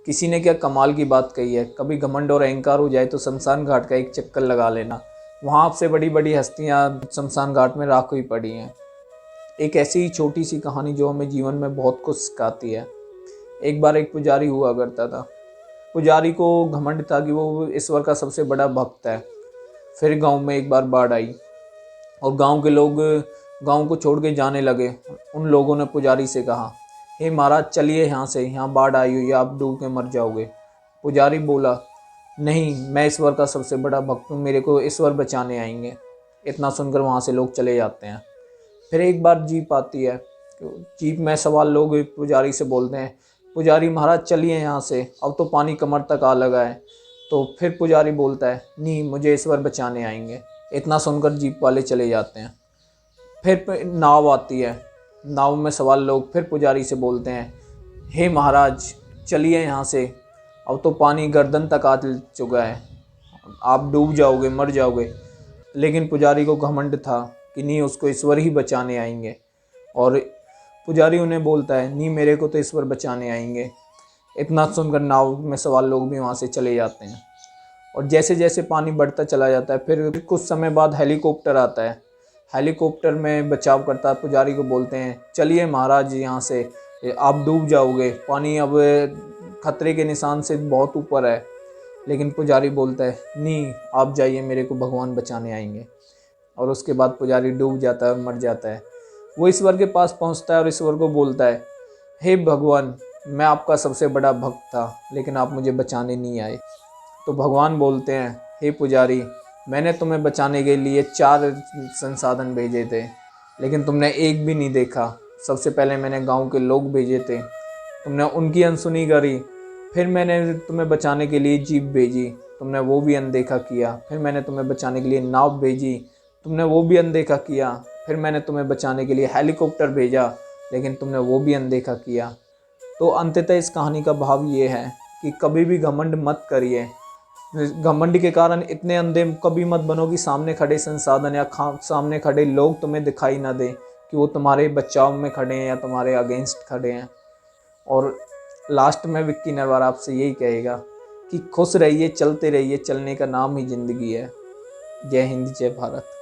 किसी ने क्या कमाल की बात कही है, कभी घमंड और अहंकार हो जाए तो शमशान घाट का एक चक्कर लगा लेना। वहाँ आपसे बड़ी बड़ी हस्तियाँ शमशान घाट में राख हुई पड़ी हैं। एक ऐसी ही छोटी सी कहानी जो हमें जीवन में बहुत कुछ सिखाती है। एक बार एक पुजारी हुआ करता था। पुजारी को घमंड था कि वो ईश्वर का सबसे बड़ा भक्त है। फिर गांव में एक बार बाढ़ आई और गांव के लोग गांव को छोड़ के जाने लगे। उन लोगों ने पुजारी से कहा, हे महाराज चलिए यहाँ से, यहाँ बाढ़ आई हुई है, आप डूब के मर जाओगे। पुजारी बोला, नहीं, मैं ईश्वर का सबसे बड़ा भक्त हूँ, मेरे को ईश्वर बचाने आएंगे। इतना सुनकर वहाँ से लोग चले जाते हैं। फिर एक बार जीप आती है। जीप में सवार लोग पुजारी से बोलते हैं, पुजारी महाराज चलिए यहाँ से, अब तो पानी कमर तक आ लगा है। तो फिर पुजारी बोलता है, नहीं, मुझे ईश्वर बचाने आएंगे। इतना सुनकर जीप वाले चले जाते हैं। फिर नाव आती है। नाव में सवार लोग फिर पुजारी से बोलते हैं, हे महाराज चलिए यहाँ से, अब तो पानी गर्दन तक आ चुका है, आप डूब जाओगे, मर जाओगे। लेकिन पुजारी को घमंड था कि नहीं, उसको ईश्वर ही बचाने आएंगे। और पुजारी उन्हें बोलता है, नहीं, मेरे को तो ईश्वर बचाने आएंगे। इतना सुनकर नाव में सवार लोग भी वहाँ से चले जाते हैं। और जैसे जैसे पानी बढ़ता चला जाता है, फिर कुछ समय बाद हेलीकॉप्टर आता है। हेलीकॉप्टर में बचाव करता है। पुजारी को बोलते हैं, चलिए महाराज यहाँ से, आप डूब जाओगे, पानी अब खतरे के निशान से बहुत ऊपर है। लेकिन पुजारी बोलता है, नहीं, आप जाइए, मेरे को भगवान बचाने आएंगे। और उसके बाद पुजारी डूब जाता है और मर जाता है। वो ईश्वर के पास पहुंचता है और ईश्वर को बोलता है, हे भगवान, मैं आपका सबसे बड़ा भक्त था, लेकिन आप मुझे बचाने नहीं आए। तो भगवान बोलते हैं, हे पुजारी, मैंने तुम्हें बचाने के लिए 4 संसाधन भेजे थे, लेकिन तुमने एक भी नहीं देखा। सबसे पहले मैंने गांव के लोग भेजे थे, तुमने उनकी अनसुनी करी। फिर मैंने तुम्हें बचाने के लिए जीप भेजी, तुमने वो भी अनदेखा किया। फिर मैंने तुम्हें बचाने के लिए नाव भेजी, तुमने वो भी अनदेखा किया। फिर मैंने तुम्हें बचाने के लिए हेलीकॉप्टर भेजा, लेकिन तुमने वो भी अनदेखा किया। तो अंततः इस कहानी का भाव ये है कि कभी भी घमंड मत करिए। घमंड के कारण इतने अंधे कभी मत बनो कि सामने खड़े संसाधन या सामने खड़े लोग तुम्हें दिखाई ना दें कि वो तुम्हारे बचाव में खड़े हैं या तुम्हारे अगेंस्ट खड़े हैं। और लास्ट में विक्की नरवार आपसे यही कहेगा कि खुश रहिए, चलते रहिए, चलने का नाम ही ज़िंदगी है। जय हिंद, जय भारत।